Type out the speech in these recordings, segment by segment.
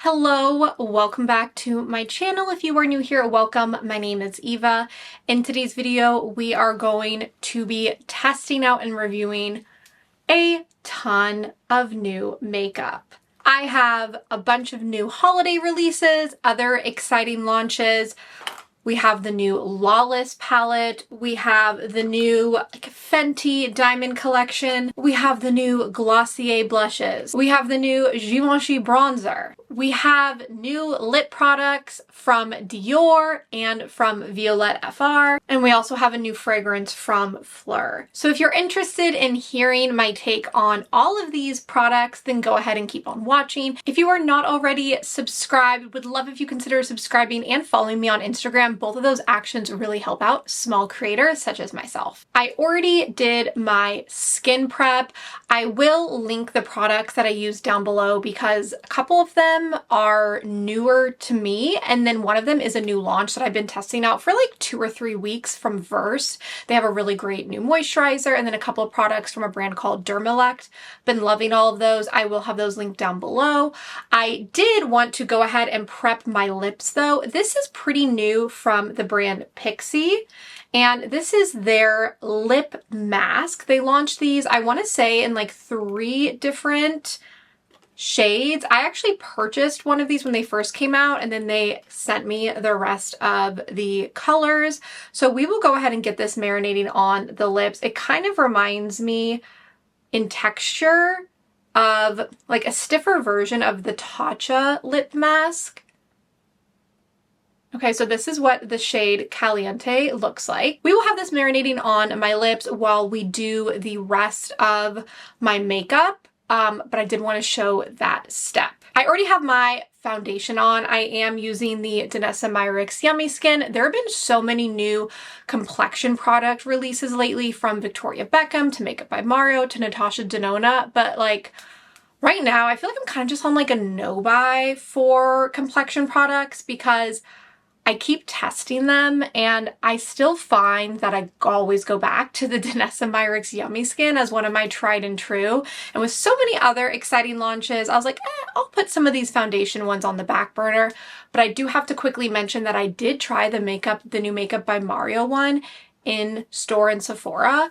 Hello, welcome back to my channel. If you are new here, welcome. My name is Eva. In today's video, we are going to be testing out and reviewing a ton of new makeup. I have a bunch of new holiday releases, other exciting launches. We have the new Lawless palette. We have the new Fenty Diamond collection. We have the new Glossier blushes. We have the new Givenchy bronzer. We have new lip products from Dior and from Violette FR. And we also have a new fragrance from Phlur. So if you're interested in hearing my take on all of these products, then go ahead and keep on watching. If you are not already subscribed, would love if you consider subscribing and following me on Instagram. Both of those actions really help out small creators such as myself. I already did my skin prep. I will link the products that I use down below because a couple of them are newer to me, and then one of them is a new launch that I've been testing out for like 2 or 3 weeks from Verse. They have a really great new moisturizer and then a couple of products from a brand called Dermalect. Been loving all of those. I will have those linked down below. I did want to go ahead and prep my lips though. This is pretty new from the brand Pixi, and this is their lip mask. They launched these, I want to say, in like 3 different shades. I actually purchased one of these when they first came out, and then they sent me the rest of the colors. So we will go ahead and get this marinating on the lips. It kind of reminds me in texture of like a stiffer version of the Tatcha lip mask. Okay, so this is what the shade Caliente looks like. We will have this marinating on my lips while we do the rest of my makeup, but I did want to show that step. I already have my foundation on. I am using the Danessa Myricks Yummy Skin. There have been so many new complexion product releases lately, from Victoria Beckham to Makeup by Mario to Natasha Denona, but like right now I feel like I'm kind of just on like a no-buy for complexion products because I keep testing them and I still find that I always go back to the Danessa Myricks Yummy Skin as one of my tried and true. And with so many other exciting launches, I was like, I'll put some of these foundation ones on the back burner. But I do have to quickly mention that I did try the new Makeup by Mario one in store in Sephora.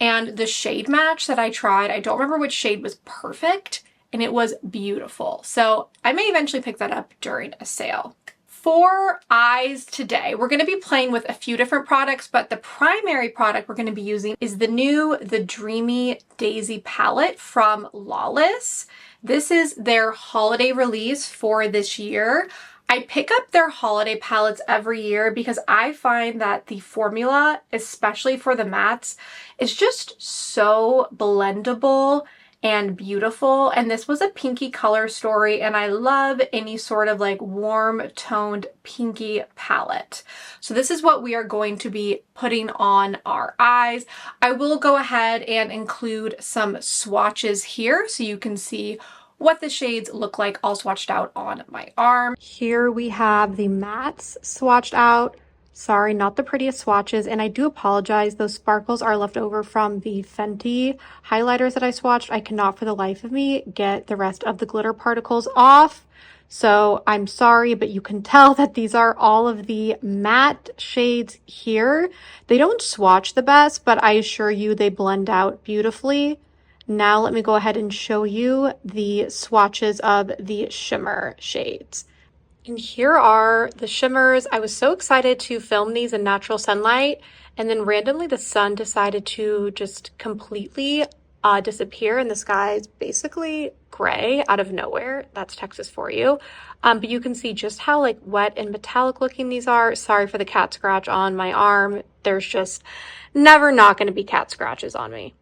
And the shade match that I tried, I don't remember which shade was perfect, and it was beautiful. So I may eventually pick that up during a sale. For eyes today, we're going to be playing with a few different products, but the primary product we're going to be using is the Dreamy Daisy palette from Lawless. This is their holiday release for this year. I pick up their holiday palettes every year because I find that the formula, especially for the mattes, is just so blendable and beautiful. And this was a pinky color story, and I love any sort of like warm toned pinky palette. So this is what we are going to be putting on our eyes. I will go ahead and include some swatches here so you can see what the shades look like all swatched out on my arm. Here we have the mattes swatched out. Sorry, not the prettiest swatches, and I do apologize. Those sparkles are left over from the Fenty highlighters that I swatched. I cannot for the life of me get the rest of the glitter particles off. So I'm sorry, but you can tell that these are all of the matte shades here. They don't swatch the best, but I assure you they blend out beautifully. Now let me go ahead and show you the swatches of the shimmer shades. And here are the shimmers. I was so excited to film these in natural sunlight, and then randomly the sun decided to just completely disappear, and the sky is basically gray out of nowhere. That's Texas for you. But you can see just how like wet and metallic looking these are. Sorry for the cat scratch on my arm. There's just never not going to be cat scratches on me.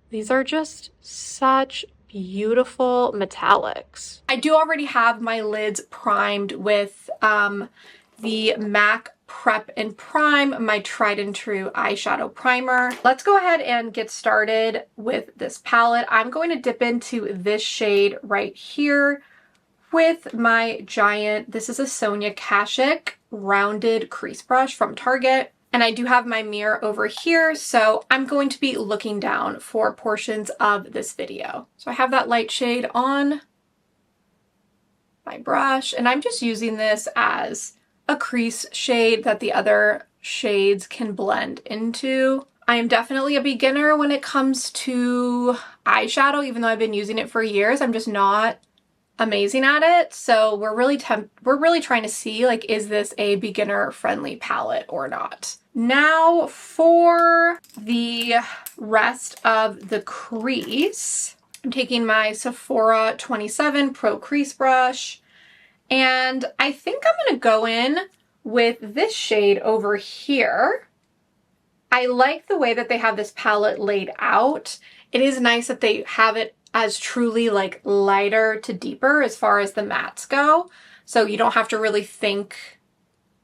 These are just such beautiful metallics. I do already have my lids primed with the MAC Prep and Prime, my tried and true eyeshadow primer. Let's go ahead and get started with this palette. I'm going to dip into this shade right here with my giant, this is a Sonia Kashuk rounded crease brush from Target. And I do have my mirror over here, so I'm going to be looking down for portions of this video. So I have that light shade on. my brush, and I'm just using this as a crease shade that the other shades can blend into. I am definitely a beginner when it comes to eyeshadow, even though I've been using it for years. I'm just not amazing at it. So we're really trying to see, like, is this a beginner friendly palette or not? Now for the rest of the crease, I'm taking my Sephora 27 Pro Crease Brush, and I think I'm gonna go in with this shade over here. I like the way that they have this palette laid out. It is nice that they have it as truly like lighter to deeper as far as the mattes go. So you don't have to really think,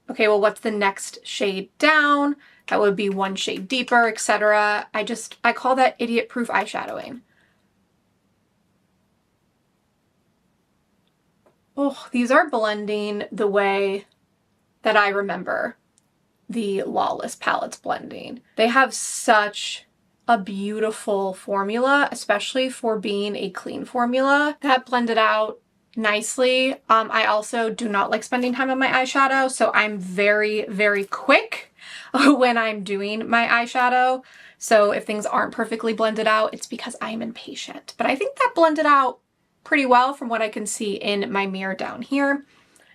okay, well, what's the next shade down? That would be one shade deeper, etc. I call that idiot-proof eyeshadowing. Oh, these are blending the way that I remember the Lawless palettes blending. They have such a beautiful formula, especially for being a clean formula. That blended out nicely. I also do not like spending time on my eyeshadow, so I'm very, very quick when I'm doing my eyeshadow. So if things aren't perfectly blended out, it's because I am impatient. But I think that blended out pretty well from what I can see in my mirror down here.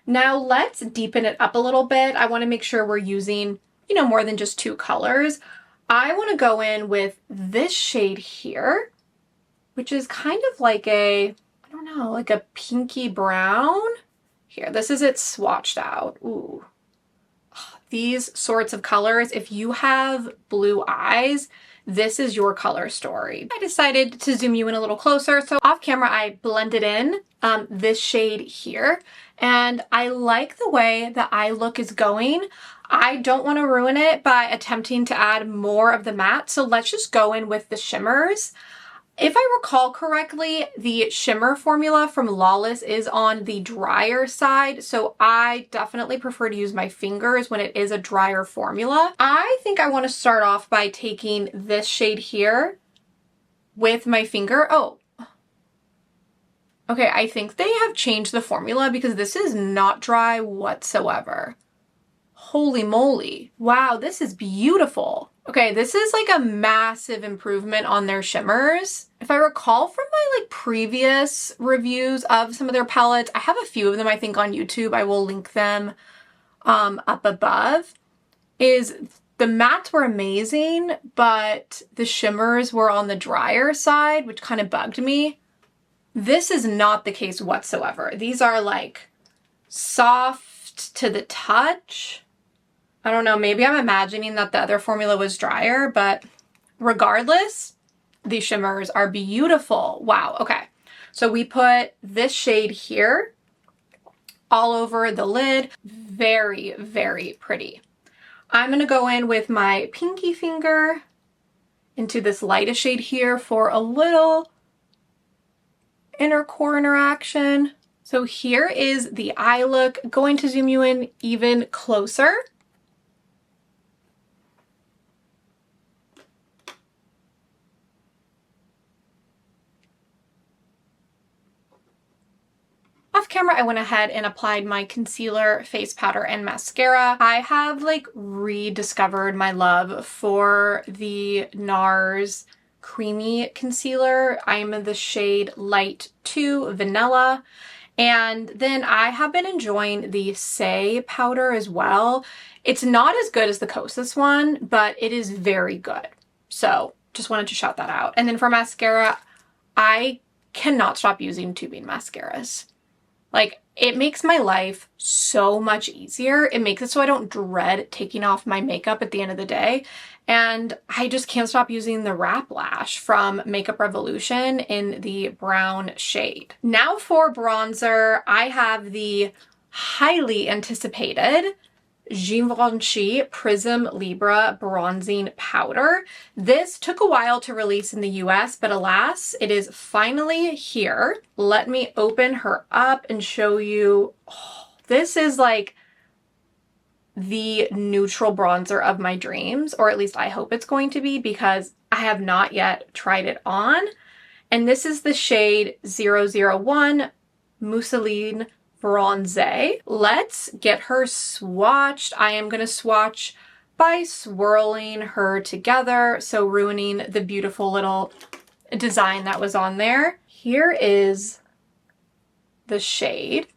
Now let's deepen it up a little bit. I want to make sure we're using, you know, more than just two colors. I want to go in with this shade here, which is kind of like a, I don't know, like a pinky brown. Here, this is it swatched out. Ooh. These sorts of colors, if you have blue eyes, this is your color story. I decided to zoom you in a little closer. So off camera, I blended in this shade here, and I like the way the eye look is going. I don't want to ruin it by attempting to add more of the matte, so let's just go in with the shimmers. If I recall correctly, the shimmer formula from Lawless is on the drier side, so I definitely prefer to use my fingers when it is a drier formula. I think I want to start off by taking this shade here with my finger. Oh, okay, I think they have changed the formula because this is not dry whatsoever. Holy moly. Wow, this is beautiful. Okay, this is like a massive improvement on their shimmers. If I recall from my like previous reviews of some of their palettes, I have a few of them I think on YouTube. I will link them up above. Is the mattes were amazing, but the shimmers were on the drier side, which kind of bugged me. This is not the case whatsoever. These are like soft to the touch. I don't know, maybe I'm imagining that the other formula was drier, but regardless, these shimmers are beautiful. Wow, okay. So we put this shade here all over the lid. Very, very pretty. I'm gonna go in with my pinky finger into this lightest shade here for a little inner corner action. So here is the eye look. Going to zoom you in even closer. Off camera, I went ahead and applied my concealer, face powder, and mascara. I have like rediscovered my love for the NARS creamy concealer. I'm in the shade Light 2 Vanilla. And then I have been enjoying the Say powder as well. It's not as good as the Kosas one, but it is very good. So just wanted to shout that out. And then for mascara, I cannot stop using tubing mascaras. Like, it makes my life so much easier. It makes it so I don't dread taking off my makeup at the end of the day. And I just can't stop using the Wrap Lash from Makeup Revolution in the brown shade. Now for bronzer, I have the highly anticipated Givenchy Prism Libre Bronzing Powder. This took a while to release in the US, but alas, it is finally here. Let me open her up and show you. Oh, this is like the neutral bronzer of my dreams, or at least I hope it's going to be, because I have not yet tried it on. And this is the shade 001 Mousseline Bronze. Let's get her swatched. I am going to swatch by swirling her together, so ruining the beautiful little design that was on there. Here is the shade.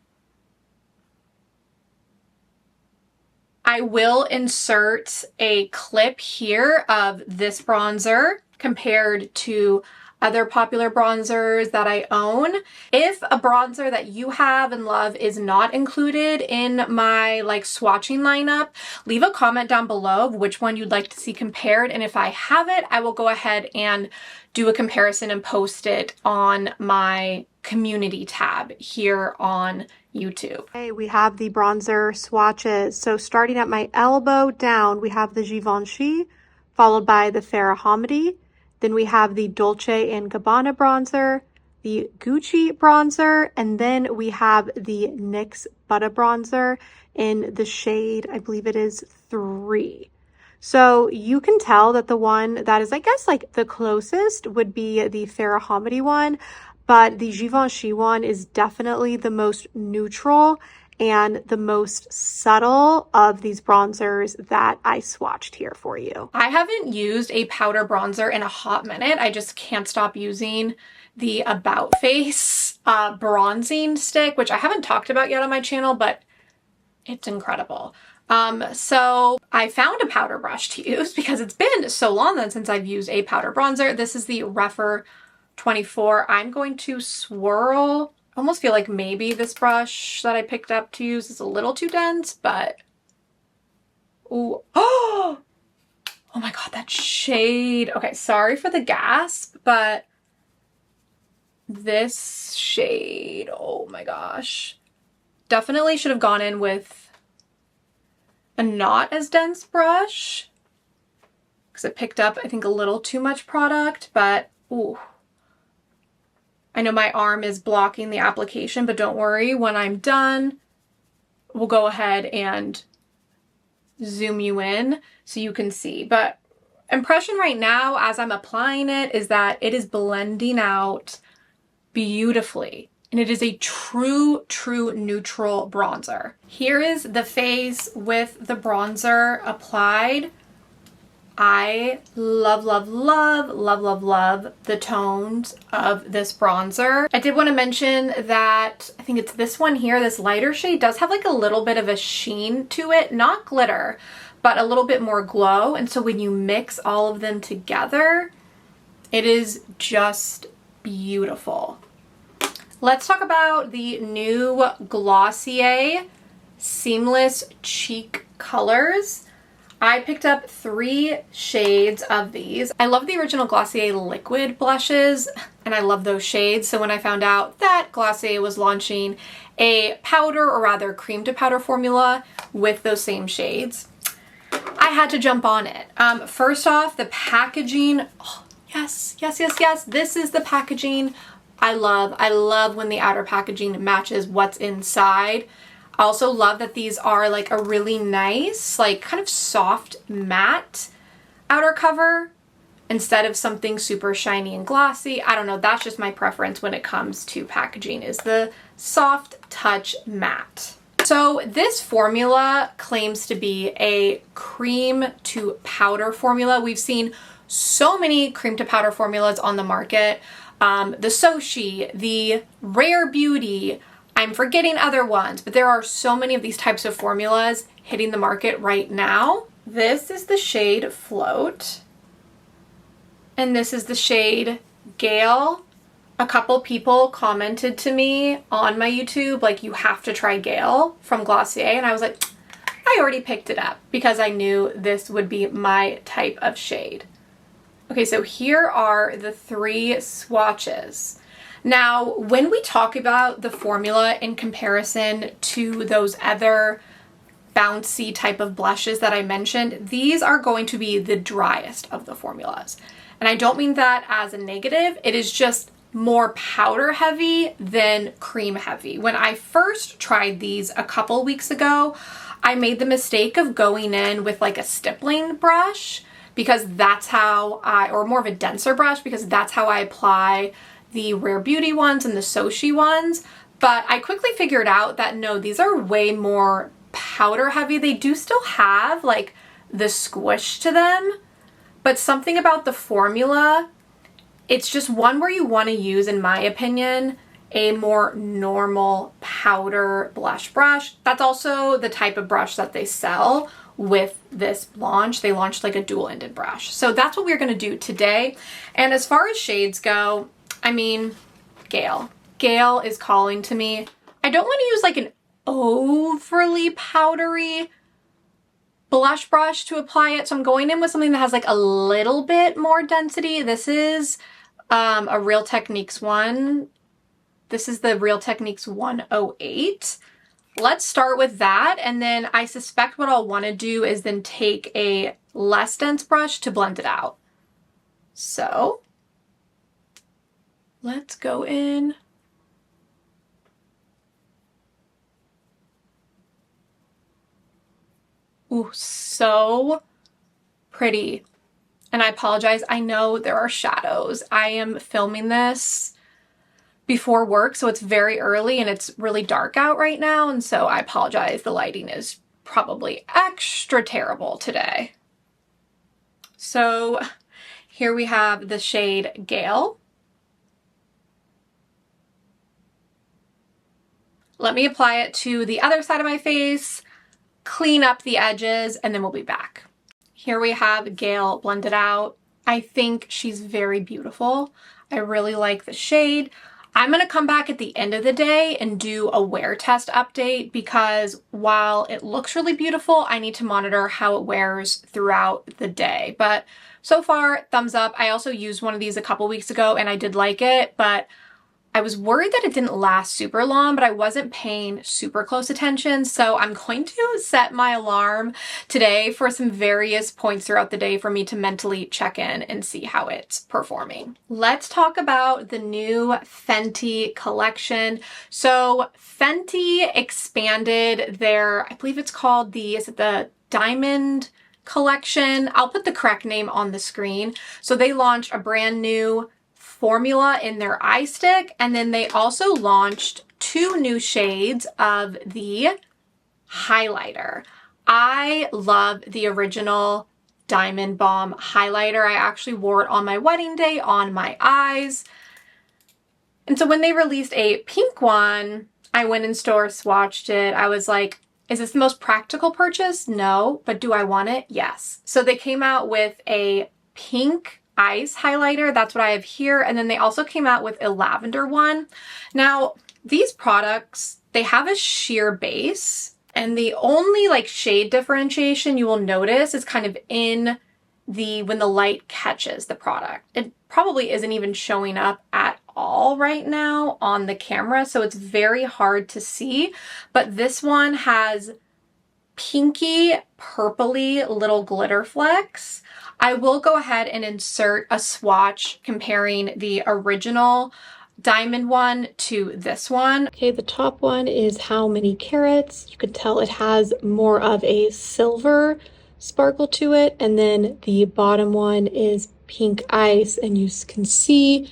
I will insert a clip here of this bronzer compared to other popular bronzers that I own. If a bronzer that you have and love is not included in my like swatching lineup, leave a comment down below of which one you'd like to see compared, and if I have it, I will go ahead and do a comparison and post it on my community tab here on YouTube. Okay, we have the bronzer swatches. So starting at my elbow down, we have the Givenchy, followed by the sephorahaul. Then we have the Dolce & Gabbana bronzer, the Gucci bronzer, and then we have the NYX Butter bronzer in the shade, I believe it is 3. So you can tell that the one that is, I guess, like the closest would be the sephorahaul one, but the Givenchy one is definitely the most neutral and the most subtle of these bronzers that I swatched here for you. I haven't used a powder bronzer in a hot minute. I just can't stop using the About Face bronzing stick, which I haven't talked about yet on my channel, but it's incredible. So I found a powder brush to use because it's been so long then since I've used a powder bronzer. This is the Refer 24. I'm going to swirl. I almost feel like maybe this brush that I picked up to use is a little too dense, but ooh. Oh my god, that shade. Okay, sorry for the gasp, but this shade, oh my gosh. Definitely should have gone in with a not as dense brush because it picked up, I think, a little too much product, but ooh. I know my arm is blocking the application, but don't worry, when I'm done, we'll go ahead and zoom you in so you can see. But impression right now as I'm applying it is that it is blending out beautifully. And it is a true neutral bronzer. Here is the face with the bronzer applied. I love the tones of this bronzer. I did want to mention that I think it's this one here, this lighter shade, does have like a little bit of a sheen to it, not glitter, but a little bit more glow. And so when you mix all of them together, it is just beautiful. Let's talk about the new Glossier Seamless Cheek Colors. I picked up 3 shades of these. I love the original Glossier liquid blushes, and I love those shades. So when I found out that Glossier was launching a powder, or rather cream to powder formula with those same shades, I had to jump on it. First off, the packaging. Oh, yes. This is the packaging I love. I love when the outer packaging matches what's inside. I also love that these are like a really nice, like kind of soft matte outer cover instead of something super shiny and glossy. I don't know, that's just my preference when it comes to packaging, is the soft touch matte. So this formula claims to be a cream to powder formula. We've seen so many cream to powder formulas on the market. The Sochi, the Rare Beauty, I'm forgetting other ones, but there are so many of these types of formulas hitting the market right now. This is the shade Float, and this is the shade Gale. A couple people commented to me on my YouTube, like, you have to try Gale from Glossier, and I was like, I already picked it up because I knew this would be my type of shade. Okay, so here are the 3 swatches. Now, when we talk about the formula in comparison to those other bouncy type of blushes that I mentioned, these are going to be the driest of the formulas. And I don't mean that as a negative, it is just more powder heavy than cream heavy. When I first tried these a couple weeks ago, I made the mistake of going in with like a stippling brush, because that's how or more of a denser brush, because that's how I apply the Rare Beauty ones and the Sochi ones. But I quickly figured out that no, these are way more powder heavy. They do still have like the squish to them, but something about the formula, it's just one where you want to use, in my opinion, a more normal powder blush brush. That's also the type of brush that they sell with this launch. They launched like a dual-ended brush. So that's what we're going to do today. And as far as shades go, I mean, Gale is calling to me. I don't want to use like an overly powdery blush brush to apply it. So I'm going in with something that has like a little bit more density. This is a Real Techniques one. This is the Real Techniques 108. Let's start with that, and then I suspect what I'll want to do is then take a less dense brush to blend it out. So let's go in. Ooh, so pretty. And I apologize, I know there are shadows. I am filming this before work, so it's very early and it's really dark out right now, and so I apologize. The lighting is probably extra terrible today. So here we have the shade Gale. Let me apply it to the other side of my face, clean up the edges, and then we'll be back. Here we have Gale blended out. I think she's very beautiful. I really like the shade. I'm going to come back at the end of the day and do a wear test update, because while it looks really beautiful, I need to monitor how it wears throughout the day. But so far, thumbs up. I also used one of these a couple weeks ago and I did like it, but I was worried that it didn't last super long, but I wasn't paying super close attention. So I'm going to set my alarm today for some various points throughout the day for me to mentally check in and see how it's performing. Let's talk about the new Fenty collection. So Fenty expanded their, I believe it's called the Diamond collection. I'll put the correct name on the screen. So they launched a brand new formula in their eye stick, and then they also launched 2 new shades of the highlighter. I love the original Diamond Bomb highlighter. I actually wore it on my wedding day on my eyes. And so when they released a pink one, I went in store, swatched it. I was like, is this the most practical purchase? No, but do I want it? Yes. So they came out with a pink ice highlighter. That's what I have here. And then they also came out with a lavender one. Now, these products, they have a sheer base, and the only like shade differentiation you will notice is kind of in when the light catches the product. It probably isn't even showing up at all right now on the camera, so it's very hard to see. But this one has pinky, purpley little glitter flecks. I will go ahead and insert a swatch comparing the original Diamond one to this one. Okay, the top one is how many carats. You could tell it has more of a silver sparkle to it. And then the bottom one is pink ice, and you can see,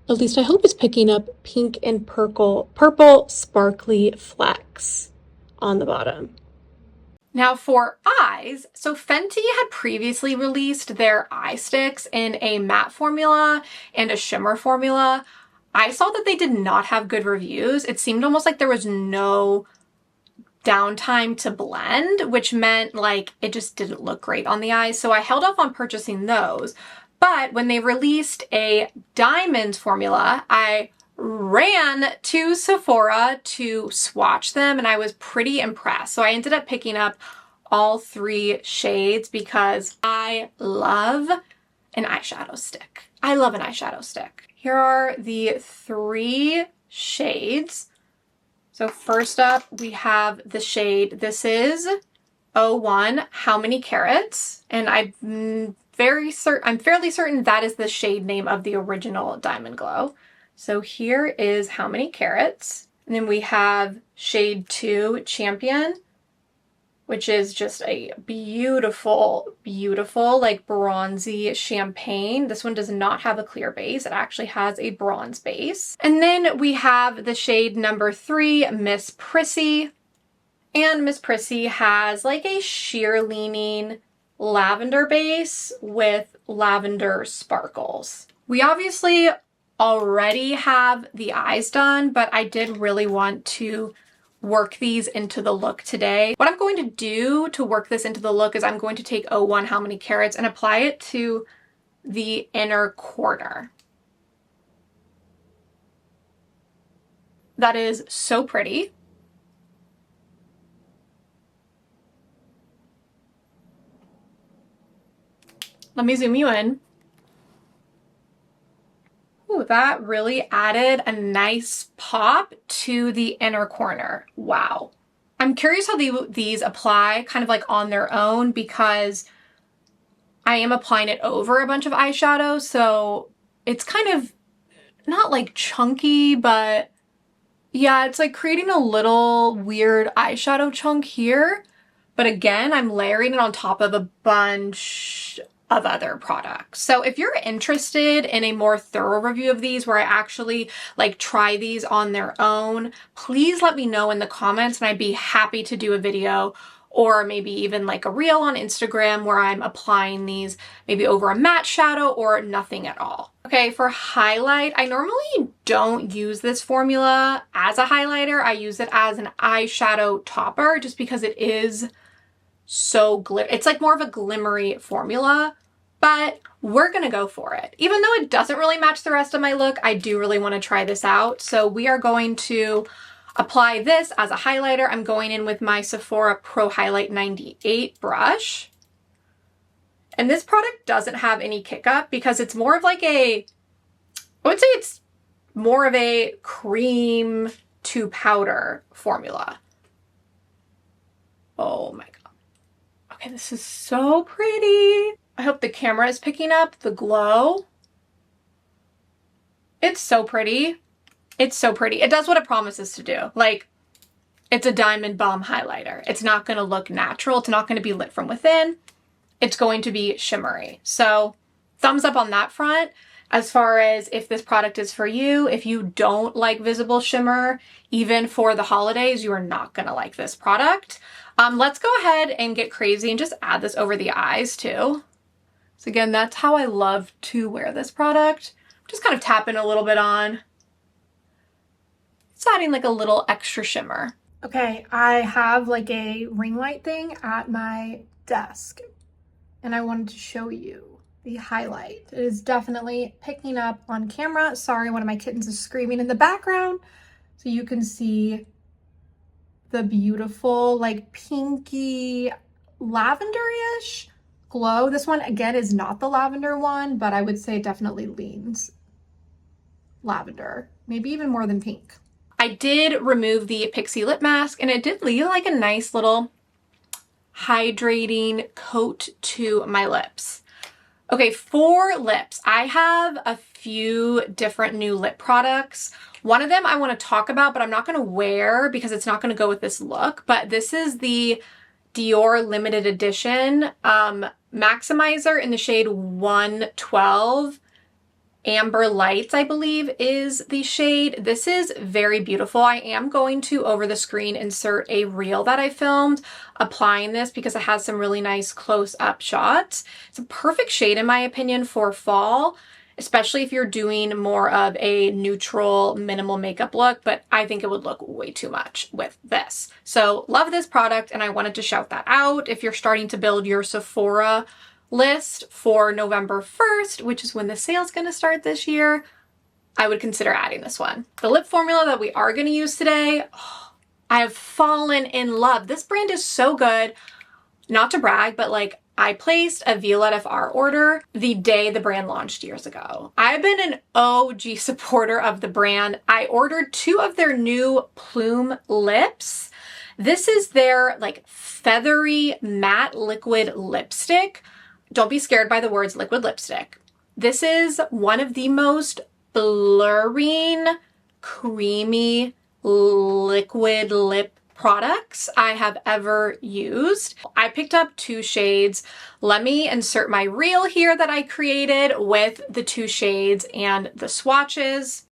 at least I hope it's picking up, pink and purple sparkly flecks on the bottom. Now for eyes, so Fenty had previously released their eye sticks in a matte formula and a shimmer formula. I saw that they did not have good reviews. It seemed almost like there was no downtime to blend, which meant like it just didn't look great on the eyes. So I held off on purchasing those. But when they released a diamonds formula, I ran to Sephora to swatch them, and I was pretty impressed. So I ended up picking up all 3 shades because I love an eyeshadow stick. I love an eyeshadow stick. Here are the 3 shades. So first up, we have the shade, this is 01, How Many Carats? And I'm fairly certain that is the shade name of the original Diamond Glow. So here is How Many Carats. And then we have shade 2, Champion, which is just a beautiful, beautiful, like bronzy champagne. This one does not have a clear base. It actually has a bronze base. And then we have the shade number 3, Miss Prissy. And Miss Prissy has like a sheer leaning lavender base with lavender sparkles. We obviously already have the eyes done, but I did really want to work these into the look today. What I'm going to do to work this into the look is I'm going to take 01 How Many Carats and apply it to the inner corner. That is so pretty. Let me zoom you in. Ooh, that really added a nice pop to the inner corner. Wow. I'm curious how these apply kind of like on their own, because I am applying it over a bunch of eyeshadow, so it's kind of not like chunky, but yeah, it's like creating a little weird eyeshadow chunk here. But again, I'm layering it on top of a bunch of other products. So if you're interested in a more thorough review of these where I actually like try these on their own, please let me know in the comments and I'd be happy to do a video, or maybe even like a reel on Instagram where I'm applying these maybe over a matte shadow or nothing at all. Okay, for highlight, I normally don't use this formula as a highlighter. I use it as an eyeshadow topper just because it is so it's like more of a glimmery formula, but we're gonna go for it. Even though it doesn't really match the rest of my look, I do really want to try this out. So we are going to apply this as a highlighter. I'm going in with my Sephora Pro Highlight 98 brush. And this product doesn't have any kick up because it's more of like I would say it's more of a cream to powder formula. Oh my God. Okay, this is so pretty. I hope the camera is picking up the glow. It's so pretty. It's so pretty. It does what it promises to do. Like, it's a diamond bomb highlighter. It's not going to look natural. It's not going to be lit from within. It's going to be shimmery. So thumbs up on that front. As far as if this product is for you, if you don't like visible shimmer, even for the holidays, you are not going to like this product. Let's go ahead and get crazy and just add this over the eyes too. So again, that's how I love to wear this product. Just kind of tapping a little bit on. It's adding like a little extra shimmer. Okay, I have like a ring light thing at my desk and I wanted to show you the highlight. It is definitely picking up on camera. Sorry, one of my kittens is screaming in the background. So you can see the beautiful like pinky lavender-ish glow. This one again is not the lavender one, but I would say it definitely leans lavender, maybe even more than pink. I did remove the Pixi Lip Mask and it did leave like a nice little hydrating coat to my lips. Okay, for lips, I have a few different new lip products. One of them I want to talk about, but I'm not going to wear because it's not going to go with this look. But this is the Dior limited edition maximizer in the shade 112. Amber Lights, I believe, is the shade. This is very beautiful. I am going to, over the screen, insert a reel that I filmed applying this because it has some really nice close-up shots. It's a perfect shade, in my opinion, for fall, especially if you're doing more of a neutral, minimal makeup look, but I think it would look way too much with this. So love this product, and I wanted to shout that out. If you're starting to build your Sephora list for November 1st, which is when the sale's going to start this year, I would consider adding this one. The lip formula that we are going to use today, I have fallen in love. This brand is so good. Not to brag, but like I placed a Violette FR order the day the brand launched years ago. I've been an OG supporter of the brand. I ordered 2 of their new Plume lips. This is their like feathery matte liquid lipstick. Don't be scared by the words liquid lipstick. This is one of the most blurring, creamy liquid lip products I have ever used. I picked up 2 shades. Let me insert my reel here that I created with the 2 shades and the swatches.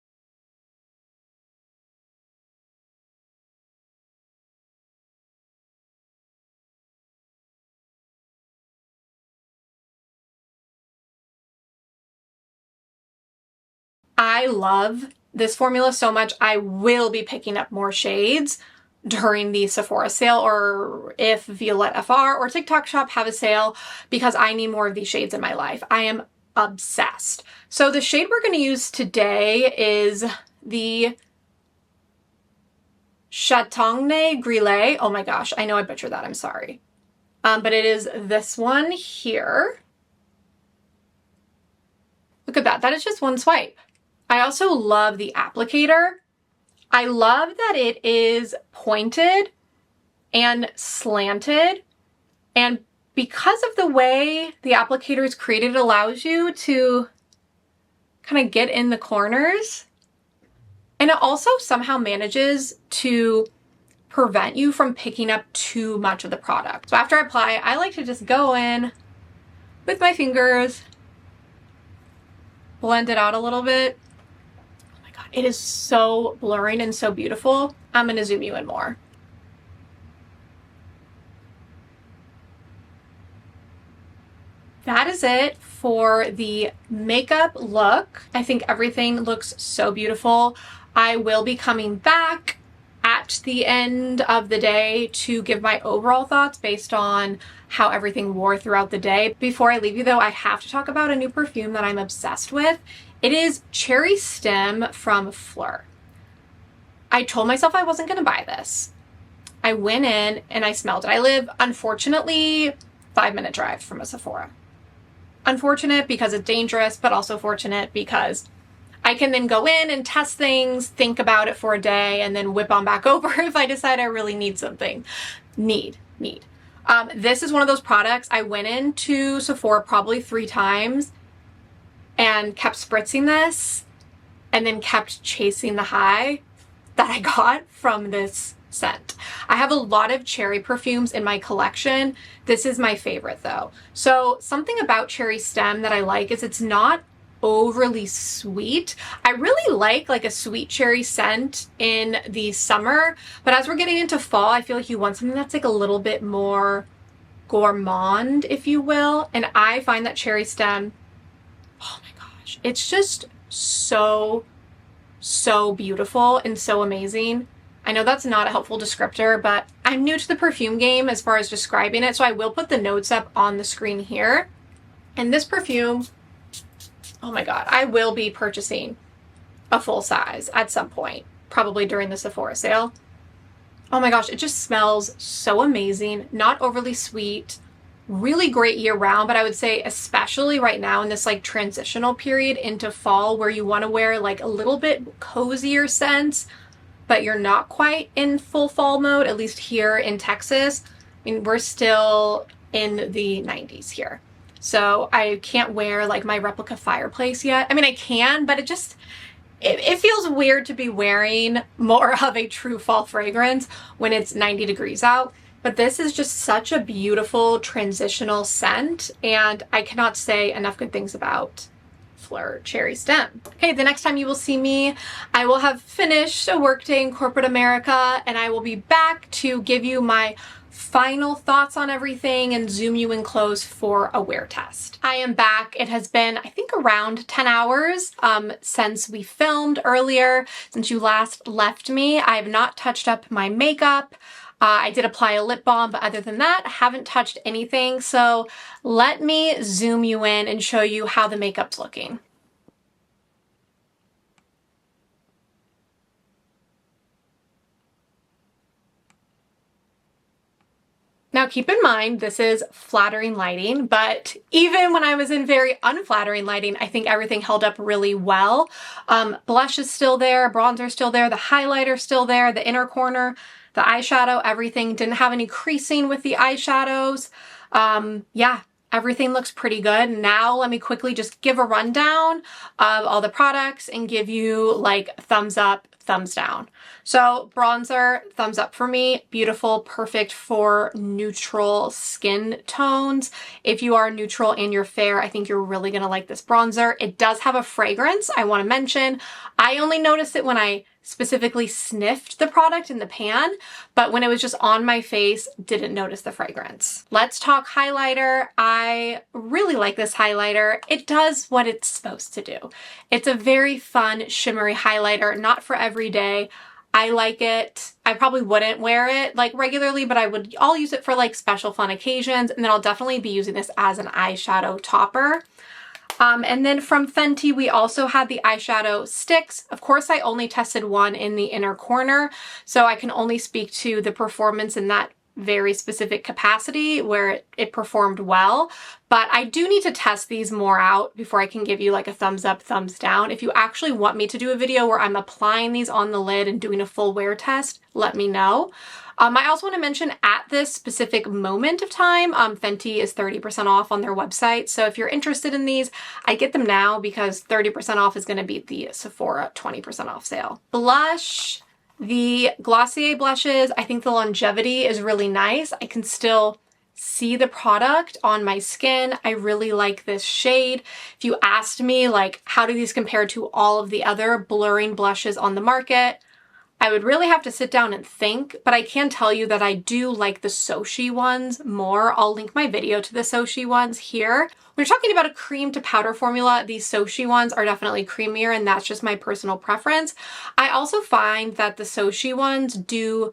I love this formula so much. I will be picking up more shades during the Sephora sale, or if Violette FR or TikTok Shop have a sale, because I need more of these shades in my life. I am obsessed. So the shade we're going to use today is the Chatonne Grille. Oh my gosh, I know I butchered that. I'm sorry. But it is this one here. Look at that. That is just one swipe. I also love the applicator. I love that it is pointed and slanted, and because of the way the applicator is created, it allows you to kind of get in the corners, and it also somehow manages to prevent you from picking up too much of the product. So after I apply, I like to just go in with my fingers, blend it out a little bit. It is so blurring and so beautiful. I'm going to zoom you in more. That is it for the makeup look. I think everything looks so beautiful. I will be coming back at the end of the day to give my overall thoughts based on how everything wore throughout the day. Before I leave you though, I have to talk about a new perfume that I'm obsessed with. It is Cherry Stem from Phlur. I told myself I wasn't going to buy this. I went in and I smelled it. I live, unfortunately, 5-minute drive from a Sephora. Unfortunate because it's dangerous, but also fortunate because I can then go in and test things, think about it for a day, and then whip on back over if I decide I really need something. Need. This is one of those products. I went into Sephora probably 3 times and kept spritzing this and then kept chasing the high that I got from this scent. I have a lot of cherry perfumes in my collection. This is my favorite though. So something about Cherry Stem that I like is it's not overly sweet. I really like a sweet cherry scent in the summer, but as we're getting into fall, I feel like you want something that's like a little bit more gourmand, if you will. And I find that Cherry Stem, oh my gosh, it's just so beautiful and so amazing. I know that's not a helpful descriptor, but I'm new to the perfume game as far as describing it, so I will put the notes up on the screen here. And this perfume, oh my god, I will be purchasing a full size at some point, probably during the Sephora sale. Oh my gosh, it just smells so amazing, not overly sweet, really great year round, but I would say especially right now in this transitional period into fall where you want to wear a little bit cozier scents, but you're not quite in full fall mode, at least here in Texas. I mean, we're still in the 90s here. So I can't wear my replica fireplace yet. I mean, I can, but it feels weird to be wearing more of a true fall fragrance when it's 90 degrees out. But this is just such a beautiful transitional scent, and I cannot say enough good things about Phlur Cherry Stem. Okay, the next time you will see me, I will have finished a workday in corporate America, and I will be back to give you my final thoughts on everything and zoom you in close for a wear test. I am back. It has been, I think, around 10 hours since we filmed earlier, since you last left me. I have not touched up my makeup. I did apply a lip balm, but other than that, I haven't touched anything. So let me zoom you in and show you how the makeup's looking. Now keep in mind, this is flattering lighting, but even when I was in very unflattering lighting, I think everything held up really well. Blush is still there, bronzer still there, the highlighter still there, the inner corner, the eyeshadow, everything. Didn't have any creasing with the eyeshadows. Yeah, everything looks pretty good. Now let me quickly just give a rundown of all the products and give you thumbs up, thumbs down. So bronzer, thumbs up for me. Beautiful, perfect for neutral skin tones. If you are neutral and you're fair, I think you're really gonna like this bronzer. It does have a fragrance, I wanna mention. I only noticed it when I specifically sniffed the product in the pan, but when it was just on my face, didn't notice the fragrance. Let's talk highlighter. I really like this highlighter. It does what it's supposed to do. It's a very fun, shimmery highlighter, not for every day. I like it. I probably wouldn't wear it like regularly, but I'll use it for like special fun occasions, and then I'll definitely be using this as an eyeshadow topper. And then from Fenty, we also had the eyeshadow sticks. Of course, I only tested one in the inner corner, so I can only speak to the performance in that very specific capacity where it performed well. But I do need to test these more out before I can give you like a thumbs up, thumbs down. If you actually want me to do a video where I'm applying these on the lid and doing a full wear test, let me know. I also want to mention at this specific moment of time, Fenty is 30% off on their website. So if you're interested in these, I get them now because 30% off is going to beat the Sephora 20% off sale. Blush, the Glossier blushes, I think the longevity is really nice. I can still see the product on my skin. I really like this shade. If you asked me like, how do these compare to all of the other blurring blushes on the market, I would really have to sit down and think, but I can tell you that I do like the Sochi ones more. I'll link my video to the Sochi ones here. When you're talking about a cream to powder formula, these Sochi ones are definitely creamier, and that's just my personal preference. I also find that the Sochi ones do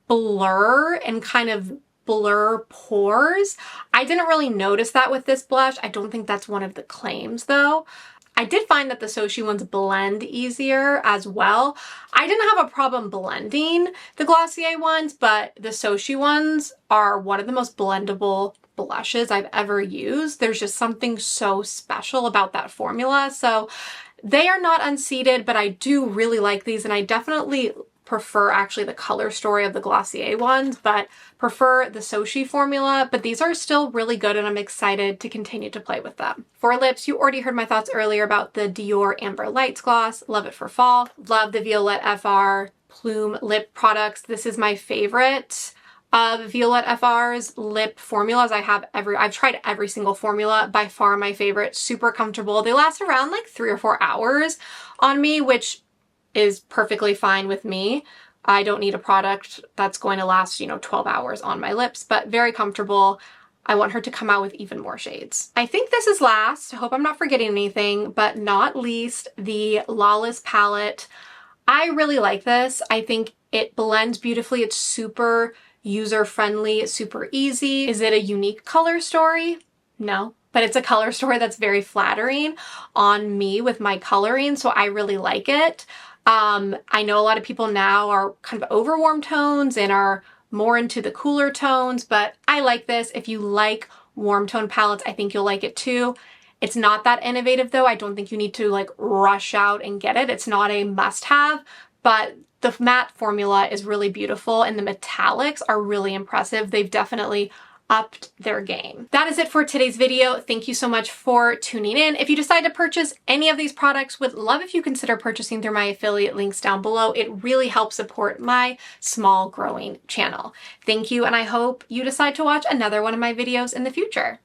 blur and kind of blur pores. I didn't really notice that with this blush. I don't think that's one of the claims though. I did find that the Sochi ones blend easier as well. I didn't have a problem blending the Glossier ones, but the Sochi ones are one of the most blendable blushes I've ever used. There's just something so special about that formula. So they are not unseated, but I do really like these, and I definitely prefer actually the color story of the Glossier ones, but prefer the Sochi formula. But these are still really good, and I'm excited to continue to play with them. For lips, you already heard my thoughts earlier about the Dior Amber Lights Gloss. Love it for fall. Love the Violette FR Plume lip products. This is my favorite of Violette FR's lip formulas. I've tried every single formula. By far my favorite. Super comfortable. They last around like 3 or 4 hours on me, which is perfectly fine with me. I don't need a product that's going to last, 12 hours on my lips, but very comfortable. I want her to come out with even more shades. I think this is last. I hope I'm not forgetting anything, but not least, the Lawless palette. I really like this. I think it blends beautifully. It's super user-friendly, super easy. Is it a unique color story? No. But it's a color story that's very flattering on me with my coloring, so I really like it. I know a lot of people now are kind of over warm tones and are more into the cooler tones, but I like this. If you like warm tone palettes, I think you'll like it too. It's not that innovative though. I don't think you need to like rush out and get it. It's not a must-have, but the matte formula is really beautiful and the metallics are really impressive. They've definitely upped their game. That is it for today's video. Thank you so much for tuning in. If you decide to purchase any of these products, would love if you consider purchasing through my affiliate links down below. It really helps support my small growing channel. Thank you, and I hope you decide to watch another one of my videos in the future.